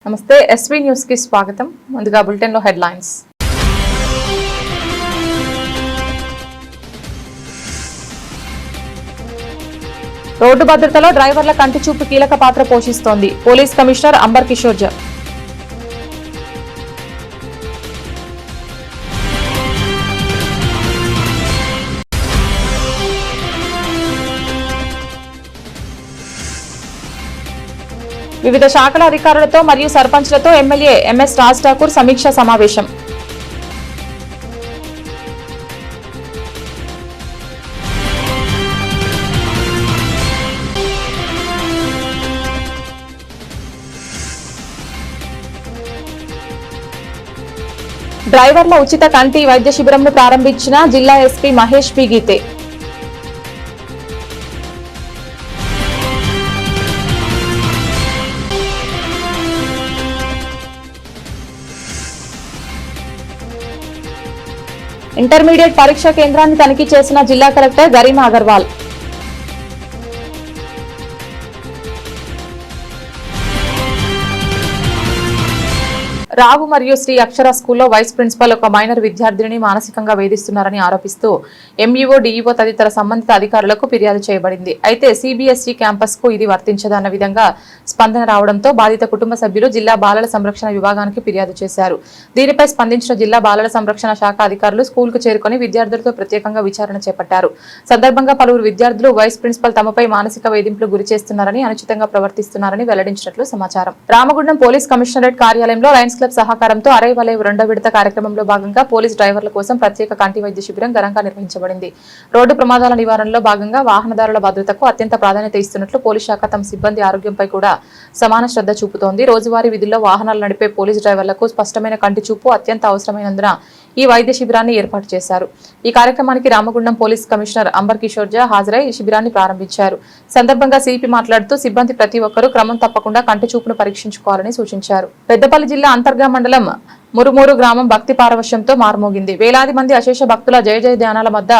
నమస్తే SV news కి స్వాగతం. ముందుగా బులెటిన్ లో హెడ్లైన్స్. రోడ్డు భద్రతలో డ్రైవర్ల కంటి చూపు కీలక పాత్ర పోషిస్తోంది. పోలీస్ కమిషనర్ అంబర్ కిషోర్ జా. వివిధ శాఖల అధికారులతో మరియు సర్పంచ్లతో ఎమ్మెల్యే ఎంఎస్ రాజ్ ఠాకూర్ సమీక్షా సమావేశం. డ్రైవర్ల ఉచిత కంటి వైద్య శిబిరంను ప్రారంభించిన జిల్లా ఎస్పీ మహేష్ పి గీతే. ఇంటర్మీడియట్ పరీక్షా కేంద్రాన్ని తనిఖీ చేసిన జిల్లా కలెక్టర్ గరిమా అగర్వాల్. రావు మరియు శ్రీ అక్షర స్కూల్లో వైస్ ప్రిన్సిపల్ ఒక మైనర్ విద్యార్థిని మానసికంగా వేధిస్తున్నారని ఆరోపిస్తూ ఎంఈఓ డిఈఓ తదితర సంబంధిత అధికారులకు ఫిర్యాదు చేయబడింది. అయితే సిబిఎస్ఈ క్యాంపస్ కు ఇది వర్తించదన్న విధంగా స్పందన రావడంతో బాధిత కుటుంబ సభ్యులు జిల్లా బాలల సంరక్షణ విభాగానికి ఫిర్యాదు చేశారు. దీనిపై స్పందించిన జిల్లా బాలల సంరక్షణ శాఖ అధికారులు స్కూల్ కు చేరుకుని విద్యార్థులతో ప్రత్యేకంగా విచారణ చేపట్టారు. సందర్భంగా పలువురు విద్యార్థులు వైస్ ప్రిన్సిపల్ తమపై మానసిక వేధింపులు గురి చేస్తున్నారని, అనుచితంగా ప్రవర్తిస్తున్నారని వెల్లడించినట్లు సమాచారం. రామగుండం పోలీస్ కమిషనరేట్ కార్యాలయంలో లయన్స్ క్లబ్ సహకారంతో అరై వలై రెండో విడత కార్యక్రమంలో భాగంగా పోలీస్ డ్రైవర్ల కోసం ప్రత్యేక కంటి వైద్య శిబిరం ఘనంగా నిర్వహించబడింది. రోడ్డు ప్రమాదాల నివారణలో భాగంగా వాహనదారుల భద్రతకు అత్యంత ప్రాధాన్యత ఇస్తున్నట్లు పోలీస్ శాఖ తమ సిబ్బంది ఆరోగ్యంపై కూడా సమాన శ్రద్ధ చూపుతోంది. రోజువారీ విధుల్లో వాహనాలు నడిపే పోలీస్ డ్రైవర్లకు స్పష్టమైన కంటి చూపు అత్యంత అవసరమైనందున ఈ వైద్య శిబిరాన్ని ఏర్పాటు చేశారు. ఈ కార్యక్రమానికి రామగుండం పోలీస్ కమిషనర్ అంబర్ కిషోర్ జా హాజరై ఈ శిబిరాన్ని ప్రారంభించారు. సందర్భంగా సిపి మాట్లాడుతూ సిబ్బంది ప్రతి ఒక్కరూ క్రమం తప్పకుండా కంటి చూపును పరీక్షించుకోవాలని సూచించారు. పెద్దపల్లి జిల్లా అంతర్గా మండలం మురుమూరు గ్రామం భక్తి పారవశ్యంతో మారుమోగింది. వేలాది మంది అశేష భక్తుల జయ జయ ధ్యానాల మధ్య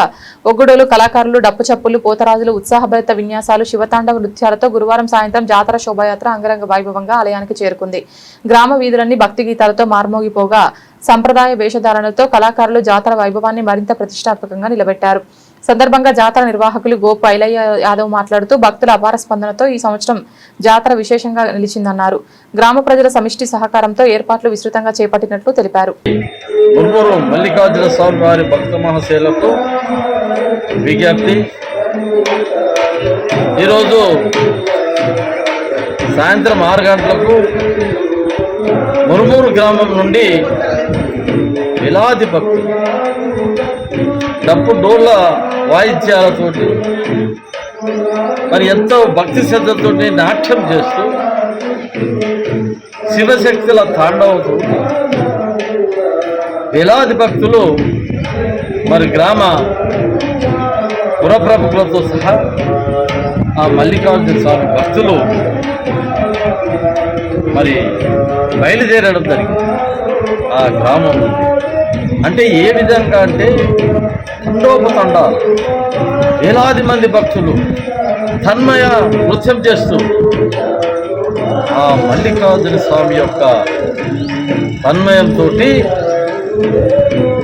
ఒగ్గుడోలు, కళాకారులు, డప్పు చప్పులు, పోతరాజులు, ఉత్సాహభరిత విన్యాసాలు, శివతాండవ నృత్యాలతో గురువారం సాయంత్రం జాతర శోభాయాత్ర అంగరంగ వైభవంగా ఆలయానికి చేరుకుంది. గ్రామ వీధులన్నీ భక్తి గీతాలతో మారుమోగిపోగా సంప్రదాయ వేషధారణలతో కళాకారులు జాతర వైభవాన్ని మరింత ప్రతిష్టాత్మకంగా నిలబెట్టారు. సందర్భంగా జాతర నిర్వాహకులు గోపు ఐలయ్య యాదవ్ మాట్లాడుతూ భక్తుల అపార స్పందనతో ఈ సంవత్సరం జాతర విశేషంగా నిలిచిందన్నారు. గ్రామ ప్రజల సమిష్టి సహకారంతో ఏర్పాట్లు విస్తృతంగా చేపట్టినట్లు తెలిపారు. మల్లికార్జున స్వామి వారి భక్త మహాశయులకు విజ్ఞప్తి. ఈరోజు సాయంత్రం 6 గంటలకు మురుమూరు గ్రామం నుండి వేలాది భక్తులు డప్పు డోళ్ళ వాయిద్యాలతోటి మరి ఎంతో భక్తి శ్రద్ధలతో నాట్యం చేస్తూ శివశక్తుల తాండవంతో వేలాది భక్తులు మరి గ్రామ పురప్రముఖులతో సహా ఆ మల్లికార్జున స్వామి భక్తులు మరి బయలుదేరడం జరిగింది ఆ గ్రామం నుండి. అంటే ఏ విధంగా అంటే తండోపతండాలు వేలాది మంది భక్తులు తన్మయ నృత్యం చేస్తూ ఆ మల్లికార్జున స్వామి యొక్క తన్మయంతో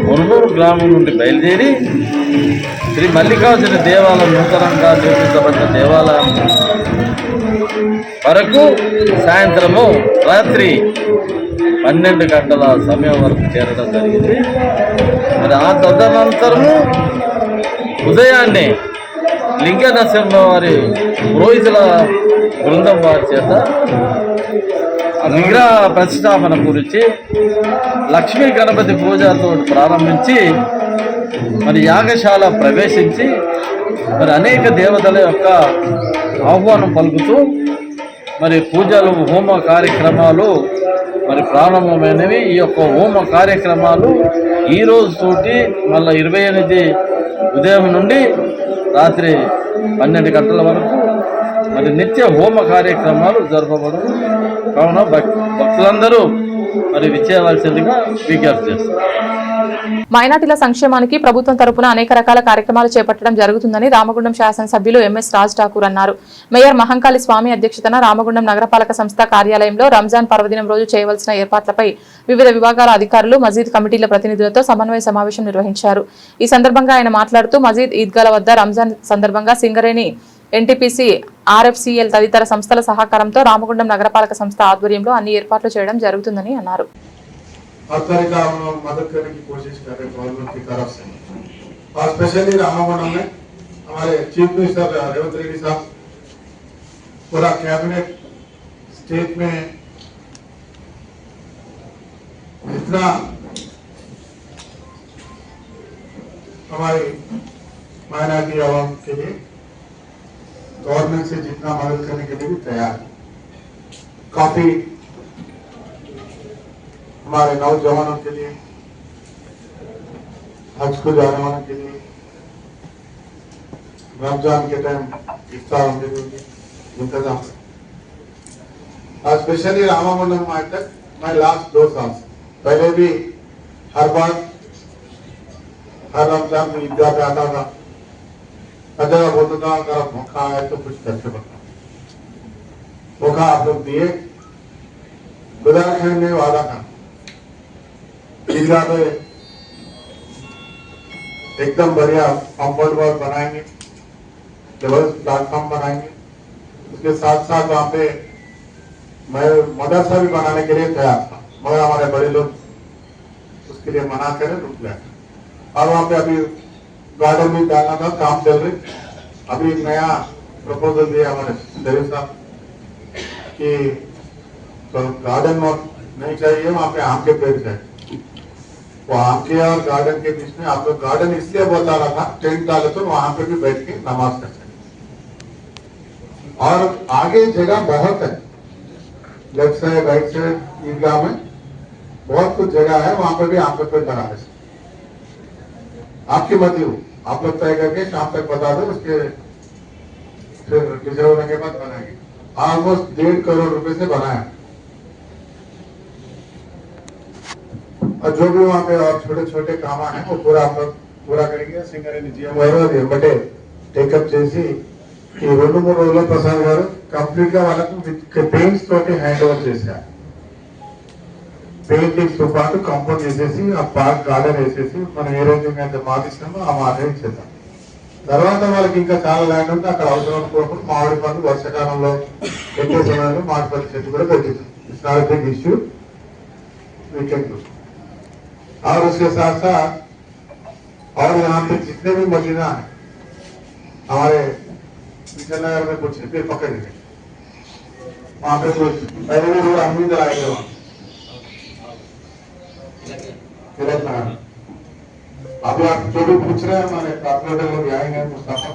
మురుమూరు గ్రామం నుండి బయలుదేరి శ్రీ మల్లికార్జున దేవాలయం నూతనంగా నిర్మించబడిన దేవాలయం వరకు సాయంత్రము రాత్రి 12 గంటల సమయం వరకు చేరడం జరిగింది. మరి ఆ తదనంతరము ఉదయాన్నే లింగ నరసింహ వారి పురోహితుల బృందం వారి చేత విగ్రహ ప్రతిష్టాపన గురించి లక్ష్మీ గణపతి పూజతో ప్రారంభించి మరి యాగశాల ప్రవేశించి మరి అనేక దేవతల యొక్క ఆహ్వానం పలుకుతూ మరి పూజలు, హోమ కార్యక్రమాలు మరి ప్రారంభమైనవి. ఈ యొక్క హోమ కార్యక్రమాలు ఈరోజు తోటి మళ్ళీ 28 ఉదయం నుండి రాత్రి 12 గంటల వరకు మరి నిత్య హోమ కార్యక్రమాలు జరపబడు. కావున భక్తులందరూ మరి విచ్చేయవలసిందిగా విజ్ఞప్తి చేస్తారు. మైనార్టీల సంక్షేమానికి ప్రభుత్వం తరపున అనేక రకాల కార్యక్రమాలు చేపట్టడం జరుగుతుందని రామగుండం శాసనసభ్యులు ఎంఎస్ రాజ్ ఠాకూర్ అన్నారు. మేయర్ మహంకాళి స్వామి అధ్యక్షతన రామగుండం నగరపాలక సంస్థ కార్యాలయంలో రంజాన్ పర్వదినం రోజు చేయవలసిన ఏర్పాట్లపై వివిధ విభాగాల అధికారులు మజీద్ కమిటీల ప్రతినిధులతో సమన్వయ సమావేశం నిర్వహించారు. ఈ సందర్భంగా ఆయన మాట్లాడుతూ మజీద్ ఈద్గాల వద్ద రంజాన్ సందర్భంగా సింగరేణి, ఎన్టీపీసీ, ఆర్ఎఫ్సీఎల్ తదితర సంస్థల సహకారంతో రామగుండం నగరపాలక సంస్థ ఆధ్వర్యంలో అన్ని ఏర్పాట్లు చేయడం జరుగుతుందని అన్నారు. हर तरह का हम लोग मदद करने की कोशिश कर रहे हैं गवर्नमेंट की तरफ से। और स्पेशली रामागुंडम में हमारे चीफ मिनिस्टर रेवंत रेड्डी साहब, पूरा कैबिनेट स्टेट में जितना हमारी माइनॉरिटी आवाम के लिए गवर्नमेंट से जितना मदद करने के लिए भी तैयार है। काफी हमारे नौजवानों के लिए, हज को जाने वालों के लिए, रमजान के टाइम इफ्तार के लिए इंतजाम। स्पेशली रामागुंडम में आज तक मैं लास्ट 2 साल से पहले भी हर बार हर रमजान में ईदगाह पे आता था, हर जगह बोलता था अगर आप मौका आए तो कुछ करके बताओ। मौका आप लोग दिए, बुधारखंड ने वादा था ईदगाह पे एकदम बढ़िया कॉम्पाउंड वॉल बनाएंगे, जबरदस्त प्लेटफॉर्म बनाएंगे। उसके साथ साथ वहाँ पे मैं मदरसा भी बनाने के लिए तैयार था, मगर हमारे बड़े लोग उसके लिए मना करे, रुक गए। और वहाँ पे अभी गार्डन भी डालना था, काम चल रही। अभी एक नया प्रपोजल दिया हमारे शरीफ साहब कि तो गार्डन नहीं चाहिए, वहाँ पे आम के पेड़ चाहिए। वो आम के और गार्डन के बीच में आप लोग गार्डन इसलिए बता रहा था, टेंट डाले तो वहां पे भी बैठ के नमाज कर सकते। और आगे जगह बहुत है, लेफ्ट साइड राइट साइड ईदगाह में बहुत कुछ जगह है, वहां पे भी आप लोग बना रहे। आपकी मर्जी हो, आप लोग तय करके शाम तक बता दो, उसके फिर रिजर्व होने के बाद बनाएंगे। ऑलमोस्ट 1.5 करोड़ रुपए से बनाया, और जो भी वहाँ पे और छोटे छोटे काम है वो पूरा आप लोग पूरा करेंगे। సింగరేణి జీఎంఓ బట్టే టేకప్ చేసి ఈ 2-3 రోజుల్లో ప్రసాద్ గారు కంప్లీట్ గా వాళ్ళకు పెయింట్స్ తోటి హ్యాండ్ ఓవర్ చేశారు. పెయింటింగ్స్ తో పాటు కంపౌండ్ చేసేసి ఆ పార్క్ గార్డెన్ వేసేసి మనం ఏ రోజు అయితే మాటిస్తామో ఆ మాట ఇచ్చేద్దాం. తర్వాత వాళ్ళకి ఇంకా చాలా ల్యాండ్ ఉంది, అక్కడ అవసరం కోరుకుని మామిడి పండు వర్షాకాలంలో పెట్టే సమయంలో మామిడి పండు చెట్టు కూడా పెట్టింది. It's not a big issue, we can do. और उसके साथ साथ और यहाँ पे जितने भी मशीना है हमारे नगर में कुछ फिर पकड़ गए, वहाँ पे कुछ पहले भी रोड हम भी चलाएंगे वहाँ अभी आप जो भी पूछ रहे हैं हमारे कॉर्पोरेटर लोग आएंगे मुस्तफा,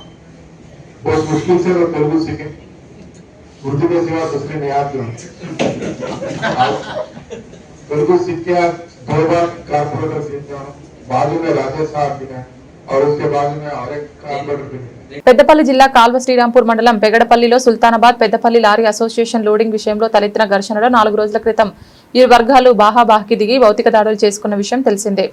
बहुत मुश्किल से लोग तेलुगु सीखे, उर्दू के सिवा दूसरे नहीं आते तेलुगु सीख के 2 बार कॉर्पोरेटर सीख जाओ, बाजू में राजेश साहब भी हैं और उसके बाजू में और एक कॉर्पोरेटर भी। పెద్దపల్లి జిల్లా కాల్వ శ్రీరాంపూర్ మండలం పెగడపల్లిలో Sultanabad Peddapalli lorry association loading విషయంలో తలెత్తిన ఘర్షణలో 4 రోజుల క్రితం ఇరు వర్గాలు బాహాబాహ్కి దిగి భౌతిక దాడులు చేసుకున్న విషయం తెలిసిందే.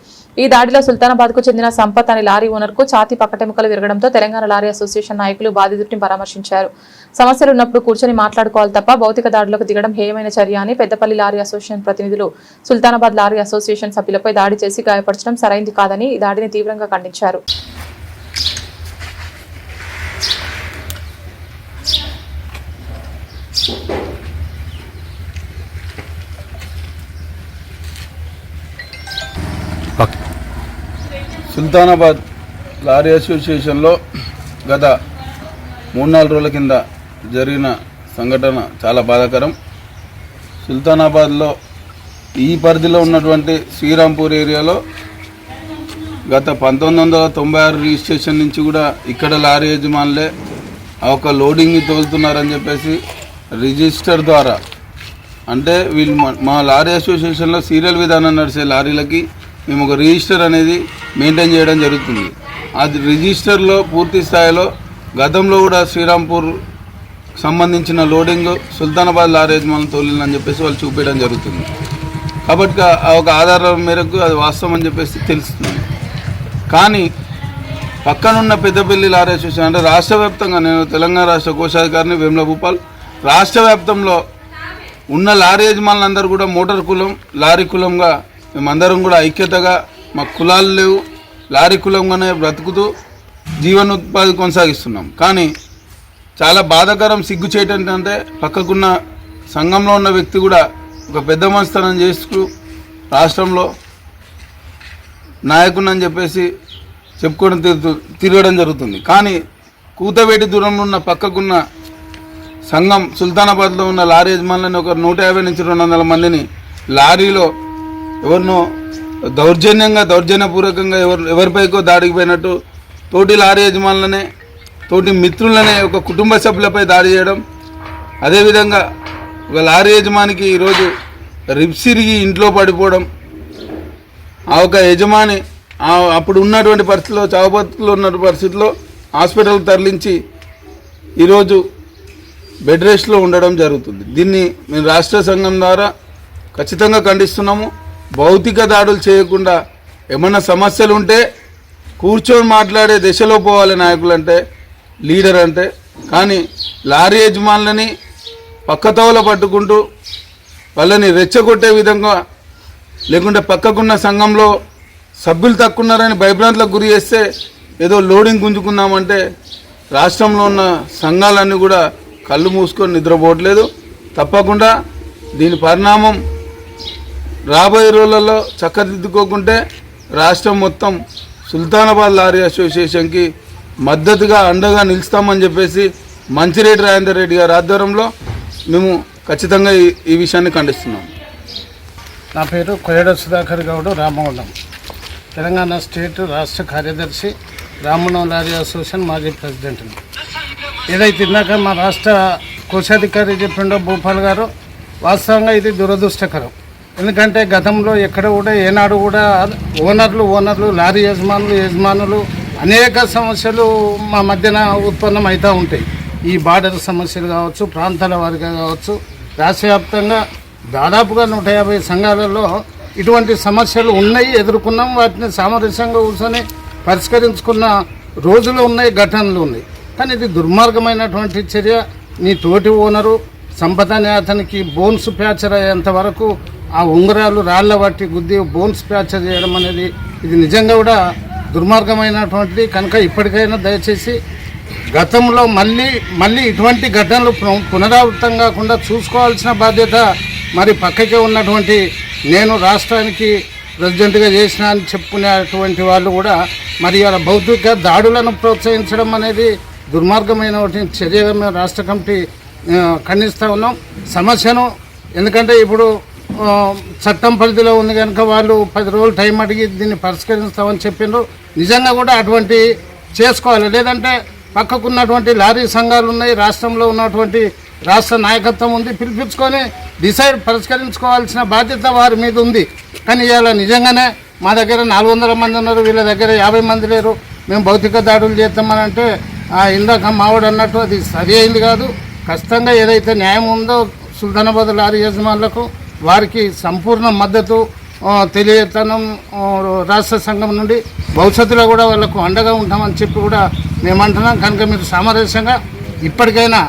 ఈ దాడిలో సుల్తానాబాద్ కు చెందిన సంపత్ అనే లారీ ఓనర్ కు ఛాతీ పక్కటెముకలు విరగడంతో తెలంగాణ లారీ అసోసియేషన్ నాయకులు బాధితుడిని పరామర్శించారు. సమస్యలు ఉన్నప్పుడు కూర్చొని మాట్లాడుకోవాలి తప్ప భౌతిక దాడులకు దిగడం హేయమైన చర్య అని పెద్దపల్లి లారీ అసోసియేషన్ ప్రతినిధులు సుల్తానాబాద్ లారీ అసోసియేషన్ సభ్యులపై దాడి చేసి గాయపరచడం సరైంది కాదని ఈ దాడిని తీవ్రంగా ఖండించారు. సుల్తానాబాద్ లారీ అసోసియేషన్లో గత 3-4 రోజుల కింద జరిగిన సంఘటన చాలా బాధాకరం. సుల్తానాబాద్లో ఈ పరిధిలో ఉన్నటువంటి శ్రీరాంపూర్ ఏరియాలో గత 1996 రిజిస్ట్రేషన్ నుంచి కూడా ఇక్కడ లారీ యజమానులే ఒక లోడింగ్ని తోలుతున్నారని చెప్పేసి రిజిస్టర్ ద్వారా, అంటే వీళ్ళు మా లారీ అసోసియేషన్లో సీరియల్ విధానం నడిచే లారీలకి మేము ఒక రిజిస్టర్ అనేది మెయింటైన్ చేయడం జరుగుతుంది. అది రిజిస్టర్లో పూర్తి స్థాయిలో గతంలో కూడా శ్రీరాంపూర్ సంబంధించిన లోడింగ్ సుల్తానాబాద్ లారీ యజమానులు తోలిందని చెప్పేసి వాళ్ళు చూపించడం జరుగుతుంది. కాబట్టి ఆ ఒక ఆధారం మేరకు అది వాస్తవం అని చెప్పేసి తెలుస్తుంది. కానీ పక్కనున్న పెద్దపల్లి లారీ అసోసియేషన్ అంటే రాష్ట్ర వ్యాప్తంగా, నేను తెలంగాణ రాష్ట్ర కోశాధికారిని వేముల భూపాల్, రాష్ట్ర వ్యాప్తంలో ఉన్న లారీ యజమానులందరూ కూడా మోటార్ కులం, లారీ కులంగా మేమందరం కూడా ఐక్యతగా, మా కులాలు లేవు, లారీ కులంగానే బ్రతుకుతూ జీవనోపాధి కొనసాగిస్తున్నాం. కానీ చాలా బాధాకరం, సిగ్గు చేయటం ఏంటంటే పక్కకున్న సంఘంలో ఉన్న వ్యక్తి కూడా ఒక పెద్ద మనస్తనం చేస్తూ రాష్ట్రంలో నాయకుని అని చెప్పేసి చెప్పుకోవడం తిరగడం జరుగుతుంది. కానీ కూతవేటి దూరంలో ఉన్న పక్కకున్న సంఘం సుల్తానాబాద్లో ఉన్న లారీ యజమానులని ఒక 150 నుంచి 200 మందిని లారీలో ఎవరినో దౌర్జన్యపూర్వకంగా ఎవరిపైకో దాడికి పోయినట్టు తోటి లారీ యజమానులనే, తోటి మిత్రులనే, ఒక కుటుంబ సభ్యులపై దాడి చేయడం. అదేవిధంగా ఒక లారీ యజమానికి ఈరోజు రిబ్సిరిగి ఇంట్లో పడిపోవడం, ఆ ఒక యజమాని అప్పుడు ఉన్నటువంటి పరిస్థితిలో, చావుబతుకులో ఉన్న పరిస్థితిలో హాస్పిటల్కి తరలించి ఈరోజు బెడ్ రెస్ట్లో ఉండడం జరుగుతుంది. దీన్ని మేము రాష్ట్ర సంఘం ద్వారా ఖచ్చితంగా ఖండిస్తున్నాము. భౌతిక దాడులు చేయకుండా ఏమన్నా సమస్యలు ఉంటే కూర్చొని మాట్లాడే దశలో పోవాలి నాయకులు అంటే, లీడర్ అంటే. కానీ లారీ యజమానులని పక్కతోవల పట్టుకుంటూ వాళ్ళని రెచ్చగొట్టే విధంగా, లేకుంటే పక్కకున్న సంఘంలో సభ్యులు తక్కున్నారని భయభ్రాంతులకు గురి చేస్తే ఏదో లోడింగ్ గుంజుకున్నామంటే రాష్ట్రంలో ఉన్న సంఘాలన్నీ కూడా కళ్ళు మూసుకొని నిద్రపోవట్లేదు. తప్పకుండా దీని పరిణామం రాబోయే రోజులలో చక్కదిద్దుకోకుంటే రాష్ట్రం మొత్తం సుల్తానాబాద్ లారీ అసోసియేషన్కి మద్దతుగా అండగా నిలుస్తామని చెప్పేసి మంచిరెడ్డి రాజేందర్ రెడ్డి గారి ఆధ్వర్యంలో మేము ఖచ్చితంగా ఈ విషయాన్ని ఖండిస్తున్నాం. నా పేరు కొయ్యడ సుధాకర్ గౌడ్, రామగుండం, తెలంగాణ స్టేట్ రాష్ట్ర కార్యదర్శి, రామగుండం లారీ అసోసియేషన్ మాజీ ప్రెసిడెంట్ని. ఏదైతే ఇందాక మా రాష్ట్ర కోశాధికారి చెప్పిండో భూపాల్ గారు, వాస్తవంగా ఇది దురదృష్టకరం. ఎందుకంటే గతంలో ఎక్కడ కూడా ఏనాడు కూడా ఓనర్లు లారీ యజమానులు అనేక సమస్యలు మా మధ్యన ఉత్పన్నం అవుతూ ఉంటాయి. ఈ బార్డర్ సమస్యలు కావచ్చు, ప్రాంతాల వారిగా కావచ్చు, రాష్ట్ర వ్యాప్తంగా దాదాపుగా 150 సంఘాలలో ఇటువంటి సమస్యలు ఉన్నాయి, ఎదుర్కొన్నాం. వాటిని సామరస్యంగా కూర్చొని పరిష్కరించుకున్న రోజులు ఉన్నాయి, ఘటనలు ఉన్నాయి. కానీ ఇది దుర్మార్గమైనటువంటి చర్య. నీ తోటి ఓనరు సంపద అనే అతనికి బోన్స్ ఫ్రాక్చర్ అయ్యేంత వరకు ఆ ఉంగరాలు రాళ్ల బట్టి గుద్ది బోన్స్ ఫ్రాక్చర్ చేయడం అనేది ఇది నిజంగా కూడా దుర్మార్గమైనటువంటిది. కనుక ఇప్పటికైనా దయచేసి గతంలో మళ్ళీ ఇటువంటి ఘటనలు పునరావృతం కాకుండా చూసుకోవాల్సిన బాధ్యత మరి పక్కకే ఉన్నటువంటి, నేను రాష్ట్రానికి ప్రెసిడెంట్గా చేసిన అని చెప్పుకునేటువంటి వాళ్ళు కూడా మరి అలా భౌతిక దాడులను ప్రోత్సహించడం అనేది దుర్మార్గమైనటువంటి చర్యగా మేము రాష్ట్ర కమిటీ ఖండిస్తూ ఉన్నాం. సమస్యను ఎందుకంటే ఇప్పుడు చట్టం పరిధిలో ఉంది కనుక వాళ్ళు 10 రోజులు టైం అడిగి దీన్ని పరిష్కరిస్తామని చెప్పిండ్రు. నిజంగా కూడా అటువంటి చేసుకోవాలి. లేదంటే పక్కకున్నటువంటి లారీ సంఘాలు ఉన్నాయి, రాష్ట్రంలో ఉన్నటువంటి రాష్ట్ర నాయకత్వం ఉంది, పిలిపించుకొని పరిష్కరించుకోవాల్సిన బాధ్యత వారి మీద ఉంది. కానీ ఇవాళ నిజంగానే మా దగ్గర 400 మంది ఉన్నారు, వీళ్ళ దగ్గర 50 మంది లేరు, మేము భౌతిక దాడులు చేస్తామని అంటే ఇందాక మావాడు అన్నట్టు అది సరి అయింది కాదు. ఖచ్చితంగా ఏదైతే న్యాయం ఉందో సుల్తానాబాద్ లారీ యజమానులకు వారికి సంపూర్ణ మద్దతు తెలియతనం రాష్ట్ర సంఘం నుండి భవిష్యత్తులో కూడా వాళ్ళకు అండగా ఉంటామని చెప్పి కూడా మేము అంటున్నాం. కనుక మీరు సామరస్యంగా ఇప్పటికైనా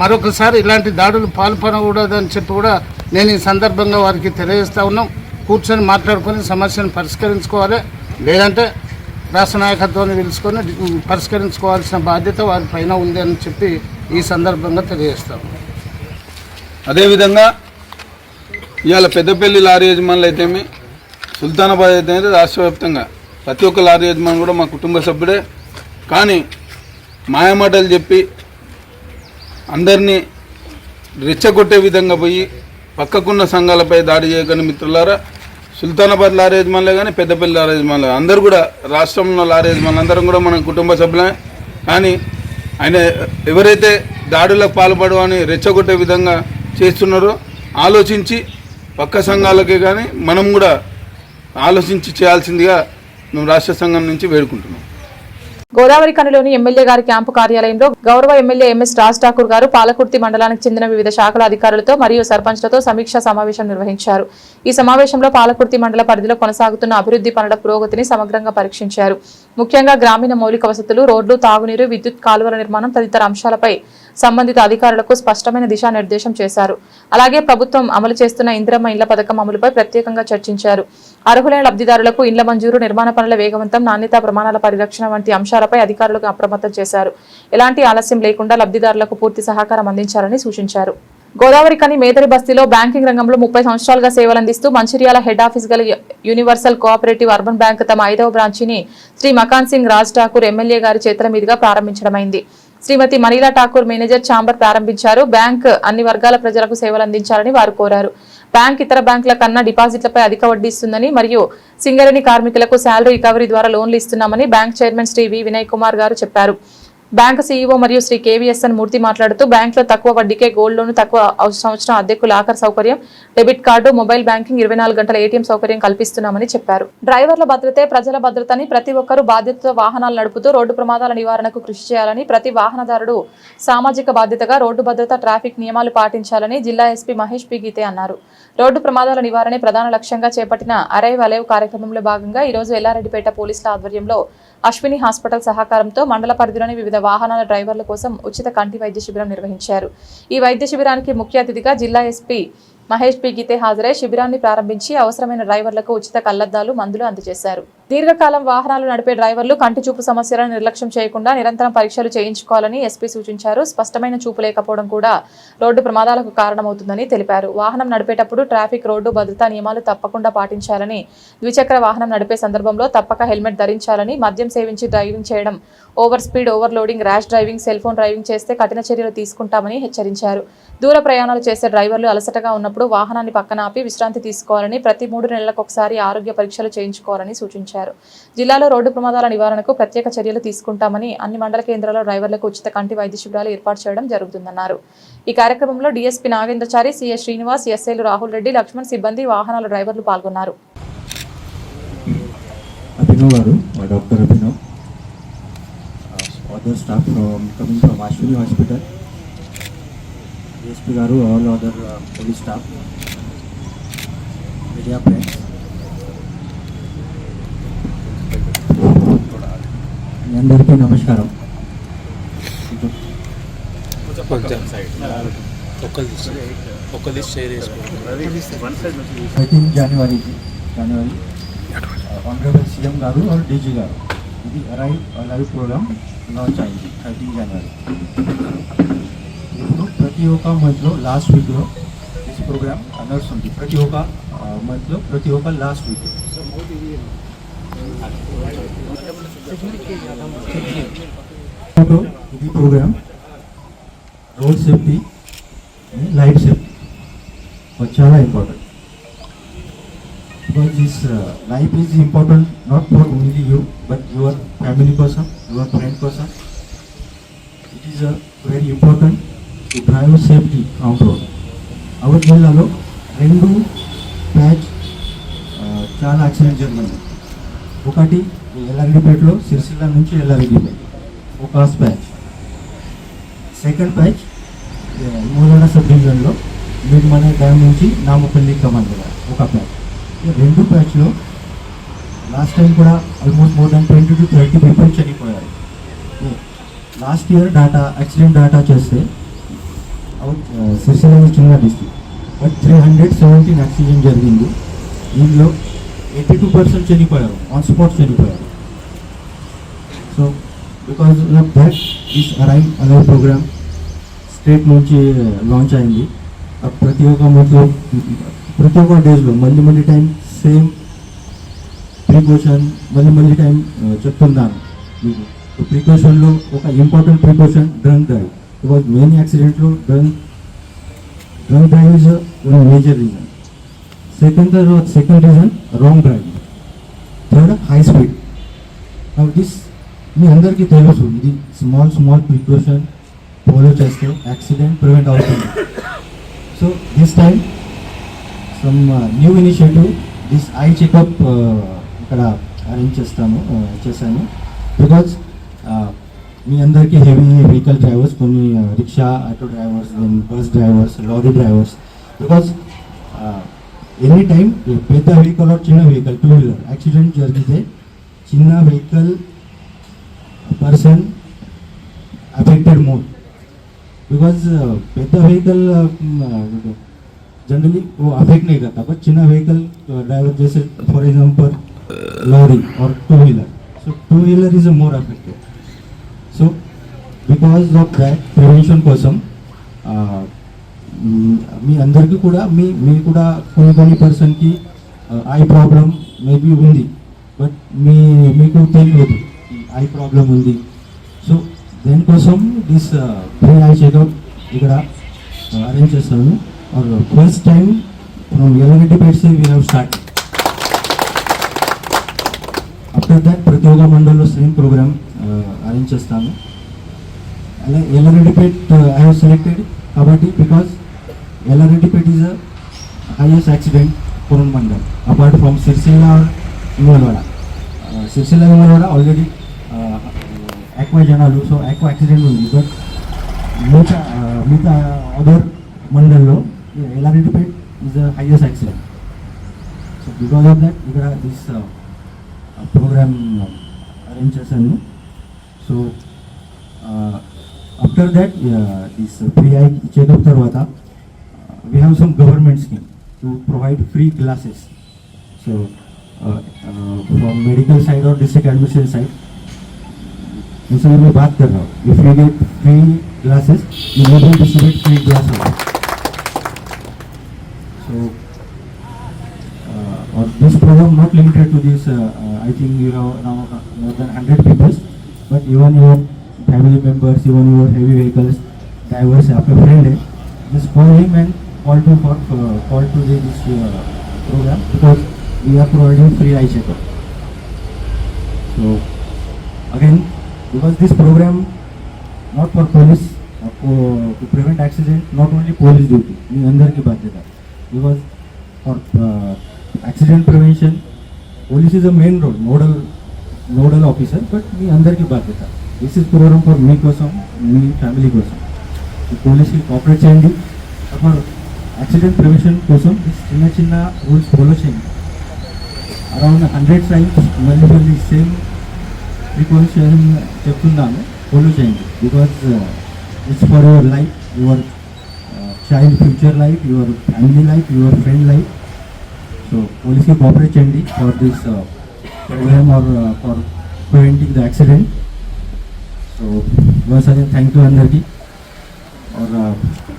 మరొకసారి ఇలాంటి దాడులు పాల్పడకూడదని చెప్పి కూడా నేను ఈ సందర్భంగా వారికి తెలియజేస్తూ ఉన్నాం. కూర్చొని మాట్లాడుకొని సమస్యను పరిష్కరించుకోవాలి, లేదంటే రాష్ట్ర నాయకత్వాన్ని పిలుచుకొని పరిష్కరించుకోవాల్సిన బాధ్యత వారి పైన ఉంది అని చెప్పి ఈ సందర్భంగా తెలియజేస్తాం. అదేవిధంగా ఇవాళ పెద్దపల్లి లారీ యజమానులు అయితేమి, సుల్తానాబాద్ అయితే రాష్ట్ర వ్యాప్తంగా ప్రతి ఒక్క లారీ యజమాని కూడా మా కుటుంబ సభ్యుడే. కానీ మాయమాటలు చెప్పి అందరినీ రెచ్చగొట్టే విధంగా పోయి పక్కకున్న సంఘాలపై దాడి చేయకని మిత్రులారా, సుల్తానాబాద్ లారీ యజమానులే కానీ పెద్దపల్లి లారీ యజమానులే అందరూ కూడా రాష్ట్రంలో లారీ యజమానులు అందరం కూడా మన కుటుంబ సభ్యులే. కానీ ఆయన ఎవరైతే దాడులకు పాల్పడవని రెచ్చగొట్టే విధంగా చేస్తున్నారో ఆలోచించి పక్క సంఘాలకే కానీ మనం కూడా ఆలోచించి చేయాల్సిందిగా మేము రాష్ట్ర సంఘం నుంచి వేడుకుంటున్నాం. గోదావరి కనిలోని ఎమ్మెల్యే గారి క్యాంపు కార్యాలయంలో గౌరవ ఎమ్మెల్యే ఎంఎస్ రాజ్ ఠాకూర్ గారు పాలకుర్తి మండలానికి చెందిన వివిధ శాఖల అధికారులతో మరియు సర్పంచ్లతో సమీక్షా సమావేశం నిర్వహించారు. ఈ సమావేశంలో పాలకుర్తి మండల పరిధిలో కొనసాగుతున్న అభివృద్ధి పనుల పురోగతిని సమగ్రంగా పరీక్షించారు. ముఖ్యంగా గ్రామీణ మౌలిక వసతులు, రోడ్లు, తాగునీరు, విద్యుత్ కాలువల నిర్మాణం తదితర అంశాలపై సంబంధిత అధికారులకు స్పష్టమైన దిశానిర్దేశం చేశారు. అలాగే ప్రభుత్వం అమలు చేస్తున్న ఇందిరమ్మ ఇండ్ల పథకం అమలుపై ప్రత్యేకంగా చర్చించారు. అర్హులైన లబ్ధిదారులకు ఇండ్ల మంజూరు, నిర్మాణ పనుల వేగవంతం, నాణ్యతా ప్రమాణాల పరిరక్షణ వంటి అంశాలపై అధికారులకు అప్రమత్తం చేశారు. ఎలాంటి ఆలస్యం లేకుండా లబ్ధిదారులకు పూర్తి సహకారం అందించాలని సూచించారు. గోదావరి కని మేదరి బస్తీలో బ్యాంకింగ్ రంగంలో 30 సంవత్సరాలుగా సేవలందిస్తూ మంచిర్యాల హెడ్ ఆఫీస్ గల యూనివర్సల్ కోఆపరేటివ్ అర్బన్ బ్యాంక్ తమ 5వ బ్రాంచిని శ్రీ మకాన్ సింగ్ రాజ్ ఠాకూర్ ఎమ్మెల్యే గారి చేతుల మీదుగా ప్రారంభించడమైంది. శ్రీమతి మనీలా ఠాకూర్ మేనేజర్ ఛాంబర్ ప్రారంభించారు. బ్యాంక్ అన్ని వర్గాల ప్రజలకు సేవలందించాలని వారు కోరారు. బ్యాంక్ ఇతర బ్యాంకుల కన్నా డిపాజిట్లపై అధిక వడ్డీ ఇస్తుందని మరియు సింగరేణి కార్మికులకు శాలరీ రికవరీ ద్వారా లోన్లు ఇస్తున్నామని బ్యాంక్ చైర్మన్ శ్రీ వి వినయ్ కుమార్ గారు చెప్పారు. బ్యాంకు సీఈఓ మరియు శ్రీ కేవీఎస్ఎన్ మూర్తి మాట్లాడుతూ బ్యాంకులో తక్కువ వడ్డీకే గోల్డ్ లోన్, తక్కువ సంవత్సరం అద్దెకు లాకర్ సౌకర్యం, డెబిట్ కార్డు, మొబైల్ బ్యాంకింగ్, 24 గంటల ఏటీఎం సౌకర్యం కల్పిస్తున్నామని చెప్పారు. డ్రైవర్ల భద్రతే ప్రజల భద్రతని ప్రతి ఒక్కరూ బాధ్యతతో వాహనాలు నడుపుతూ రోడ్డు ప్రమాదాల నివారణకు కృషి చేయాలని, ప్రతి వాహనదారుడు సామాజిక బాధ్యతగా రోడ్డు భద్రత, ట్రాఫిక్ నియమాలు పాటించాలని జిల్లా ఎస్పీ మహేష్ పి గీతే అన్నారు. రోడ్డు ప్రమాదాల నివారణే ప్రధాన లక్ష్యంగా చేపట్టిన అరైవ్ అలైవ్ కార్యక్రమంలో భాగంగా ఈరోజు ఎల్లారెడ్డిపేట పోలీసుల ఆధ్వర్యంలో అశ్విని హాస్పిటల్ సహకారంతో మండల పరిధిలోని వివిధ వాహనాల డ్రైవర్ల కోసం ఉచిత కంటి వైద్య శిబిరం నిర్వహించారు. ఈ వైద్య శిబిరానికి ముఖ్య అతిథిగా జిల్లా ఎస్పీ మహేష్ పి గీతే హాజరై శిబిరాన్ని ప్రారంభించి అవసరమైన డ్రైవర్లకు ఉచిత కళ్లద్దాలు, మందులు అందజేశారు. దీర్ఘకాలం వాహనాలు నడిపే డ్రైవర్లు కంటి చూపు సమస్యలను నిర్లక్ష్యం చేయకుండా నిరంతరం పరీక్షలు చేయించుకోవాలని ఎస్పీ సూచించారు. స్పష్టమైన చూపు లేకపోవడం కూడా రోడ్డు ప్రమాదాలకు కారణమవుతుందని తెలిపారు. వాహనం నడిపేటప్పుడు ట్రాఫిక్, రోడ్డు భద్రతా నియమాలు తప్పకుండా పాటించాలని, ద్విచక్ర వాహనం నడిపే సందర్భంలో తప్పక హెల్మెట్ ధరించాలని, మద్యం సేవించి డ్రైవింగ్ చేయడం, over speed, overloading, rash driving, cell phone driving చేస్తే కఠిన చర్యలు తీసుకుంటామని హెచ్చరించారు. దూర ప్రయాణాలు చేసే డ్రైవర్లు అలసటగా ఉన్నప్పుడు వాహనాన్ని పక్కన ఆపి విశ్రాంతి తీసుకోవాలని, ప్రతి 3 నెలలకు ఒకసారి ఆరోగ్య పరీక్షలు చేయించుకోవాలని సూచించారు. జిల్లాలో రోడ్డు ప్రమాదాల నివారణకు ప్రత్యేక చర్యలు తీసుకుంటామని, అన్ని మండల కేంద్రాల్లో డ్రైవర్లకు ఉచిత కంటి వైద్య శిబిరాలు ఏర్పాటు చేయడం జరుగుతుందన్నారు. ఈ కార్యక్రమంలో డీఎస్పీ నాగేంద్రచారి, సిఎస్ శ్రీనివాస్, ఎస్ఐలు రాహుల్ రెడ్డి, లక్ష్మణ్, సిబ్బంది, వాహనాల డ్రైవర్లు పాల్గొన్నారు. Doctor Abhinav, other staff coming from Ashwini hospital, DSP గారు, all other police staff, media friends, మీ అందరికీ నమస్కారం. 13 జనవరి ఆనరబుల్ సీఎం గారు और డీజీ గారు ఇది అరైవ్ ప్రోగ్రామ్ లాంచ్ అయింది 13 జనవరి. ఇప్పుడు ప్రతి ఒక్క మంత్లో లాస్ట్ వీక్లో ఈ ప్రోగ్రామ్ నడుస్తుంది. ప్రతి ఒక్క మంత్లో ప్రతి ఒక్క లాస్ట్ వీక్ ఇది programme road safety, life safety చాలా important. Because this life is important not for only you but your family person, your friend person. It is very important to drive safety on road. Our జిల్లాలో 2 patch చాలా accident జరిగింది. ఒకటి ఎల్లారెడ్డిపేటలో, సిరిసిల్ల నుంచి ఎల్లారెడ్డిపేట ఒక patch. Second patch మూలగడ sub డివిజన్లో మిడ్మన dam నుంచి నామపల్లి command ఒక patch. ఈ 2 ప్యాచ్లో లాస్ట్ టైం కూడా almost more than 20 to 30 people చనిపోయారు. Last year data, accident data చేస్తే సిరిసిల్ల చిన్న డిస్ట్రిక్ట్ బట్ 317 యాక్సిడెంట్ జరిగింది. దీనిలో 82% చనిపోయారు, ఆన్ స్పాట్ చనిపోయారు. So because of that this arrive alive program state నుంచి లాంచ్ అయింది. ప్రతి ఒక్క మంత్లో, ప్రతి ఒక్క డేస్లో మళ్ళీ టైం సేమ్ ప్రికాషన్ మళ్ళీ టైం చెప్తున్నాను మీకు. ప్రికాషన్లో ఒక important precaution drunk drive. Because main యాక్సిడెంట్లో drunk drive is major reason. Second reason wrong driving. Third high speed. This మీ అందరికీ తెలుసు, ఇది స్మాల్ ప్రికాషన్ ఫాలో చేస్తే యాక్సిడెంట్ ప్రివెంట్ అవుతుంది. So this time some new initiative, this I checkup ఇక్కడ arrange చేశాను. Because మీ అందరికీ హెవీ వెహికల్ డ్రైవర్స్, కొన్ని rickshaw, auto drivers, bus drivers, lorry drivers, because any time పెద్ద వెహికల్ ఆర్ చిన్న vehicle, 2 wheeler accident జరిగితే చిన్న vehicle person affected more, because Pedda vehicle generally वो affect नहीं करता, बट चिन्ना व्हीकल ड्राइवर जैसे for example lorry और 2 wheeler, so 2 wheeler is a more affected. So because of that prevention కోసం మీ అందరికీ కూడా మీ కూడా కొన్ని పర్సన్కి ఐ ప్రాబ్లం మేబీ ఉంది, బట్ మీకు తెలియదు ఐ ప్రాబ్లం ఉంది. సో దేనికోసం దిస్ ఫ్రీ ఐ చెకప్ ఇక్కడ అరేంజ్ చేస్తాను. और फर्स्ट टाइम फ्रॉम येलगड्डीपेट से we have start. After that ప్రతి ఒక్క మండలంలో సేమ్ ప్రోగ్రామ్ అరేంజ్ చేస్తాను. అలా येलगड्डीपेट ఐ హావ్ సెలెక్టెడ్ కాబట్టి because Yellareddypet is the highest accident prone mandal apart from Sircilla or Vemulawada. Sircilla Vemulawada already ఎక్కువ జనాలు, సో ఎక్కువ యాక్సిడెంట్ ఉంది, బట్ మిగతా అదర్ మండల్లో येलगड्डीपेट is the highest accident. So because of that, we got this program arranged chesanu. So after that, this free eye checkup tarvata, we have some government scheme to provide free glasses. So from medical side or district administration side, इनसे मैं बात कर रहा हूँ. If you get free glasses, you will distribute free glasses. So, or this program not limited to this. I think you have now more than 100 people, but even your family members, even your heavy vehicles drivers, after friend, just call him and call to this program, because we are providing free eye checkup. So again, because this program not for police, to prevent accident, not only police duty, మీ అందరికీ బాధ్యత. Because for accident prevention, police is a main role, nodal officer, but మీ అందరికీ బాధ్యత. This is program for మీ కోసం, మీ family కోసం. పోలీస్కి cooperate చేయండి. For accident prevention కోసం చిన్న రూల్స్ ఫాలో చేయండి. అరౌండ్ 100 టైమ్స్ మళ్ళీ సేమ్ ప్రికాషన్ చెప్తున్నాను, ఫాలో చేయండి. Because it's for your life, your child future life, your family life, your friend life. So police ki cooperate cheyandi for this program or for preventing the accident. So once again thank you andarki, or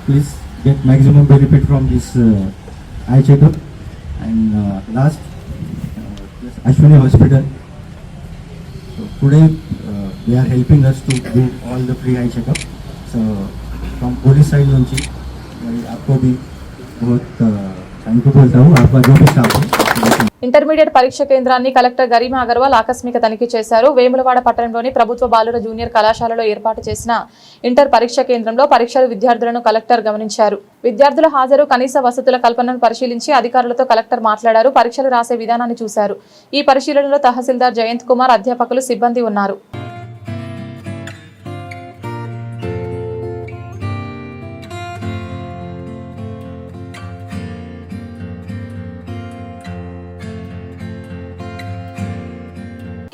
please get maximum benefit from this eye checkup. And last, Ashwini Hospital, so today they are helping us to do all the free eye checkup. So from police side nunchi आपको भी बहुत thank you बोलता हूँ, आपका जो भी staff है. Intermediate పరీక్ష కేంద్రాన్ని కలెక్టర్ గరిమా అగర్వాల్ ఆకస్మిక తనిఖీ చేశారు. వేములవాడ పట్టణంలోని ప్రభుత్వ బాలుర జూనియర్ కళాశాలలో ఏర్పాటు చేసిన ఇంటర్ పరీక్ష కేంద్రంలో పరీక్షలు విద్యార్థులను కలెక్టర్ గమనించారు. విద్యార్థుల హాజరు, కనీస వసతుల కల్పనను పరిశీలించి అధికారులతో కలెక్టర్ మాట్లాడారు. పరీక్షలు రాసే విధానాన్ని చూశారు. ఈ పరిశీలనలో తహసీల్దార్ జయంత్ కుమార్, అధ్యాపకులు, సిబ్బంది ఉన్నారు.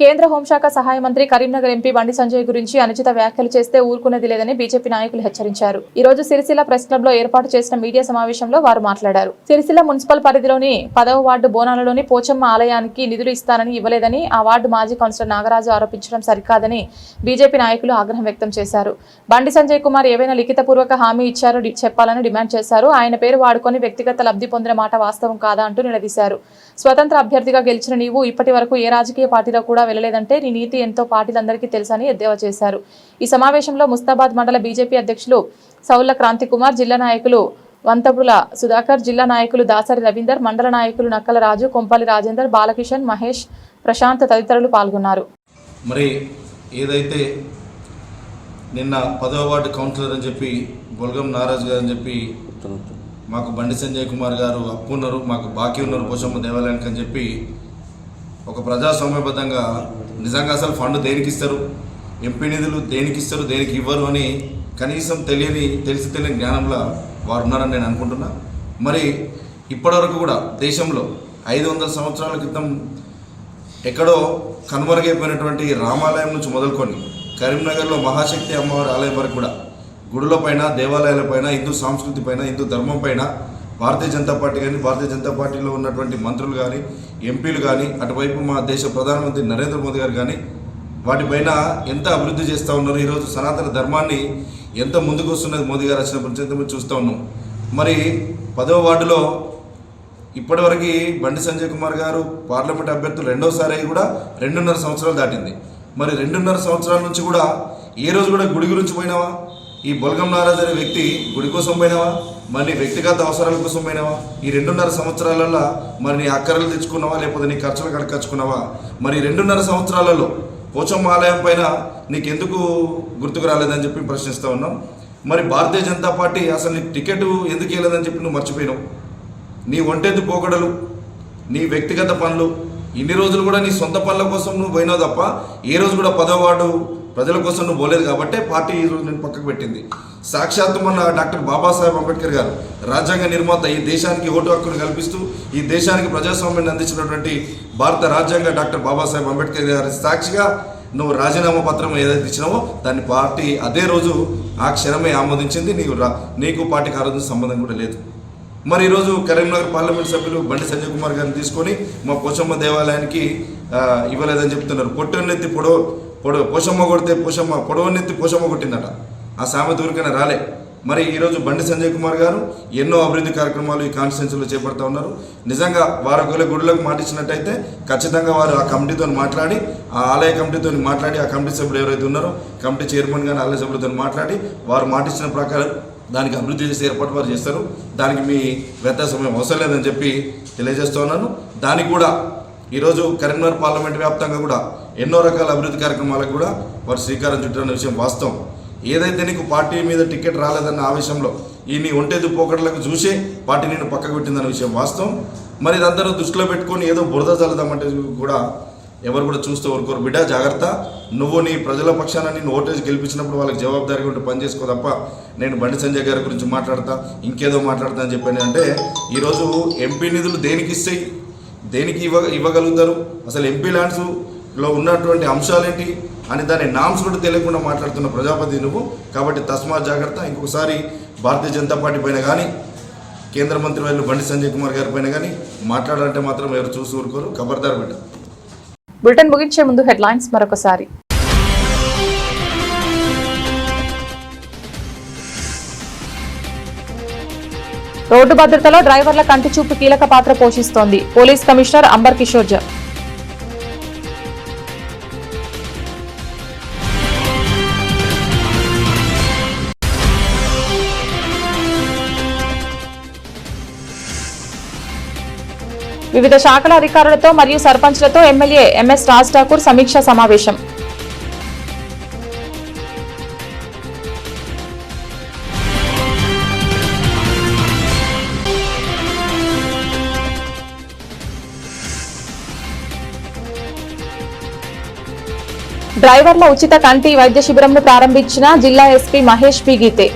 కేంద్ర హోంశాఖ సహాయ మంత్రి కరీంనగర్ ఎంపీ బండి సంజయ్ గురించి అనుచిత వ్యాఖ్యలు చేస్తే ఊరుకునేది లేదని బీజేపీ నాయకులు హెచ్చరించారు. ఈ రోజు సిరిసిల్ల ప్రెస్ క్లబ్ లో ఏర్పాటు చేసిన మీడియా సమావేశంలో వారు మాట్లాడారు. సిరిసిల్ల మున్సిపల్ పరిధిలోని 10వ వార్డు బోనాలలోని పోచమ్మ ఆలయానికి నిధులు ఇస్తానని ఇవ్వలేదని ఆ వార్డు మాజీ కౌన్సిలర్ నాగరాజు ఆరోపించడం సరికాదని బీజేపీ నాయకులు ఆగ్రహం వ్యక్తం చేశారు. బండి సంజయ్ కుమార్ ఏవైనా లిఖితపూర్వక హామీ ఇచ్చారో చెప్పాలని డిమాండ్ చేశారు. ఆయన పేరు వాడుకొని వ్యక్తిగత లబ్ధి పొందిన మాట వాస్తవం కాదా అంటూ నిలదీశారు. స్వతంత్ర అభ్యర్థిగా గెలిచిన నీవు ఇప్పటి వరకు ఏ రాజకీయ పార్టీలో కూడా వెళ్లలేదంటే నీ నీతి ఎంతో పార్టీలందరికీ తెలుసని ఎద్దేవా చేశారు. ఈ సమావేశంలో ముస్తాబాద్ మండల బీజేపీ అధ్యక్షులు సౌళ్ల క్రాంతి కుమార్, జిల్లా నాయకులు వంతపుల సుధాకర్, జిల్లా నాయకులు దాసరి రవీందర్, మండల నాయకులు నక్కల రాజు, కొంపల్లి రాజేందర్, బాలకిషన్, మహేష్, ప్రశాంత్ తదితరులు పాల్గొన్నారు. మరి ఏదైతే నిన్న 10వ వార్డు కౌన్సిలర్ అని చెప్పి బొల్గం నారాజ్ గారు అని చెప్పి మాకు బండి సంజయ్ కుమార్ గారు అప్పు ఉన్నారు, మాకు బాకీ ఉన్నారు పోషమ్మ దేవాలయానికి అని చెప్పి ఒక ప్రజాస్వామ్యబద్ధంగా నిజంగా అసలు ఫండ్ దేనికి ఇస్తారు, ఎంపీ నిధులు దేనికి ఇస్తారు దేనికి ఇవ్వరు అని కనీసం తెలిసి తెలియని జ్ఞానంలో వారు ఉన్నారని నేను అనుకుంటున్నా. మరి ఇప్పటివరకు కూడా దేశంలో 500 సంవత్సరాల క్రితం ఎక్కడో కనుమరుగైపోయినటువంటి రామాలయం నుంచి మొదలుకొని కరీంనగర్లో మహాశక్తి అమ్మవారి ఆలయం వరకు కూడా గుడుల పైన, దేవాలయాల పైన, హిందూ సంస్కృతి పైన, హిందూ ధర్మం పైన భారతీయ జనతా పార్టీ కానీ, భారతీయ జనతా పార్టీలో ఉన్నటువంటి మంత్రులు కానీ, ఎంపీలు కానీ, అటువైపు మా దేశ ప్రధానమంత్రి నరేంద్ర మోదీ గారు కానీ వాటిపైన ఎంత అభివృద్ధి చేస్తూ ఉన్నారు. ఈరోజు సనాతన ధర్మాన్ని ఎంత ముందుకు వస్తున్నది మోదీ గారు వచ్చినప్పటి నుంచి చూస్తూ ఉన్నాం. మరి 10వ వార్డులో ఇప్పటివరకు బండి సంజయ్ కుమార్ గారు పార్లమెంట్ అభ్యర్థులు రెండోసారి కూడా 2.5 సంవత్సరాలు దాటింది. మరి 2.5 సంవత్సరాల నుంచి కూడా ఏ రోజు కూడా గుడి గురించి పోయినావా? ఈ బొల్గం నారాజ్ అనే వ్యక్తి గుడి కోసం పోయినావా? మరి నీ వ్యక్తిగత అవసరాల కోసం పోయినావా? ఈ 2.5 సంవత్సరాలలో మరి నీ అక్కరలు తెచ్చుకున్నావా, లేకపోతే నీ ఖర్చులు కడకచ్చుకున్నావా? మరి 2.5 సంవత్సరాలలో పోచమ్మ ఆలయం పైన నీకెందుకు గుర్తుకు రాలేదని చెప్పి ప్రశ్నిస్తూ ఉన్నాం. మరి భారతీయ జనతా పార్టీ అసలు నీకు టికెట్ ఎందుకు ఇవ్వలేదని చెప్పి నువ్వు మర్చిపోయినావు. నీ ఒంటెద్దు పోకడలు, నీ వ్యక్తిగత పనులు, ఇన్ని రోజులు కూడా నీ సొంత పనుల కోసం నువ్వు పోయినావు తప్ప ఏ రోజు కూడా 10వ వార్డు ప్రజల కోసం నువ్వు పోలేదు. కాబట్టి పార్టీ ఈరోజు నేను పక్కకు పెట్టింది. సాక్షాత్తు మొన్న డాక్టర్ బాబాసాహెబ్ అంబేద్కర్ గారు రాజ్యాంగ నిర్మాత, ఈ దేశానికి ఓటు హక్కును కల్పిస్తూ ఈ దేశానికి ప్రజాస్వామ్యాన్ని అందించినటువంటి భారత రాజ్యాంగ డాక్టర్ బాబాసాహెబ్ అంబేద్కర్ గారి సాక్షిగా నువ్వు రాజీనామా పత్రం ఏదైతే ఇచ్చినావో దాన్ని పార్టీ అదే రోజు ఆ క్షణమే ఆమోదించింది. నీకు పార్టీకి ఆ రోజు సంబంధం కూడా లేదు. మరి ఈరోజు కరీంనగర్ పార్లమెంట్ సభ్యులు బండి సంజయ్ కుమార్ గారిని తీసుకొని మా పోచమ్మ దేవాలయానికి ఇవ్వలేదని చెప్తున్నారు. పొట్టనెత్తి పోషమ్మ కొడితే పొడవనెత్తి పోషమ్మ కొట్టిందట. ఆ సామెత ఊరికైనా రాలే. మరి ఈరోజు బండి సంజయ్ కుమార్ గారు ఎన్నో అభివృద్ధి కార్యక్రమాలు ఈ కాన్స్టిట్యున్సీలో చేపడుతూ ఉన్నారు. నిజంగా వారు ఒకవేళ గుడులకు మాటిచ్చినట్టయితే ఖచ్చితంగా వారు ఆ కమిటీతో మాట్లాడి, ఆ ఆలయ కమిటీతో మాట్లాడి, ఆ కమిటీ సభ్యులు ఎవరైతే ఉన్నారో కమిటీ చైర్మన్ కానీ ఆలయ సభ్యులతో మాట్లాడి వారు మాటిచ్చిన ప్రకారం దానికి అభివృద్ధి చేసే ఏర్పాటు వారు చేస్తారు. దానికి మీ వ్యర్థ సమయం అవసరం లేదని చెప్పి తెలియజేస్తూ ఉన్నాను. దానికి కూడా ఈరోజు కరీంనగర్ పార్లమెంట్ వ్యాప్తంగా కూడా ఎన్నో రకాల అభివృద్ధి కార్యక్రమాలకు కూడా వారు శ్రీకారం చుట్టారన్న విషయం వాస్తవం. ఏదైతే నీకు పార్టీ మీద టికెట్ రాలేదన్న ఆవేశంలో ఈ నీ ఒంటెద్దు పోకడలకు చూసే పార్టీ నేను పక్కకు పెట్టిందన్న విషయం వాస్తవం. మరి ఇదంతా దృష్టిలో పెట్టుకొని ఏదో బురద చల్లదామంటే కూడా ఎవరు కూడా చూస్తూ ఊరుకోరు. బిడ్డ జాగ్రత్త, నువ్వు నీ ప్రజల పక్షాన నేను ఓటేజ్ గెలిపించినప్పుడు వాళ్ళకి జవాబుదారీగా ఉంటే పని చేసుకో తప్ప నేను బండి సంజయ్ గారి గురించి మాట్లాడతా, ఇంకేదో మాట్లాడతా అని చెప్పాను. అంటే ఈరోజు ఎంపీ నిధులు దేనికి ఇస్తాయి, దేనికి ఇవ్వగలుగుతారు, అసలు ఎంపీ ల్యాండ్స్లో ఉన్నటువంటి అంశాలేంటి అని దాని నామ్స్ కూడా తెలియకుండా మాట్లాడుతున్న ప్రజాపతి నువ్వు. కాబట్టి తస్మాత్ జాగ్రత్త. ఇంకొకసారి భారతీయ జనతా పార్టీ పైన కానీ కేంద్ర మంత్రి వాళ్ళు బండి సంజయ్ కుమార్ గారి పైన కానీ మాట్లాడాలంటే మాత్రం ఎవరు చూసి ఊరుకోరు. ఖబర్దార్ బిడ్డ. బులెటిన్ ముగించే ముందు హెడ్లైన్స్ మరొకసారి. రోడ్డు భద్రతలో డ్రైవర్ల కంటి చూపు కీలక పాత్ర పోషిస్తోంది. పోలీస్ కమిషనర్ అంబర్ కిషోర్ జా. వివిధ శాఖల అధికారులతో మరియు సర్పంచ్లతో ఎమ్మెల్యే ఎంఎస్ రాజ్ ఠాకూర్ సమీక్షా సమావేశం. డ్రైవర్ల ఉచిత కంటి వైద్య శిబిరంను ప్రారంభించిన జిల్లా ఎస్పీ మహేష్ పి గీతే.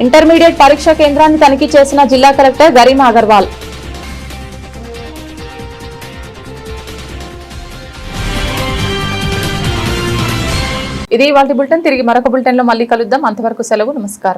ఇంటర్మీడియట్ పరీక్షా కేంద్రాన్ని తనిఖీ చేసిన జిల్లా కలెక్టర్ గరిమా అగర్వాల్. ఇది ఇవాల్టి బులెటిన్. తిరిగి మరొక బులెటిన్ లో మళ్ళీ కలుద్దాం. అంతవరకు సెలవు. నమస్కారం.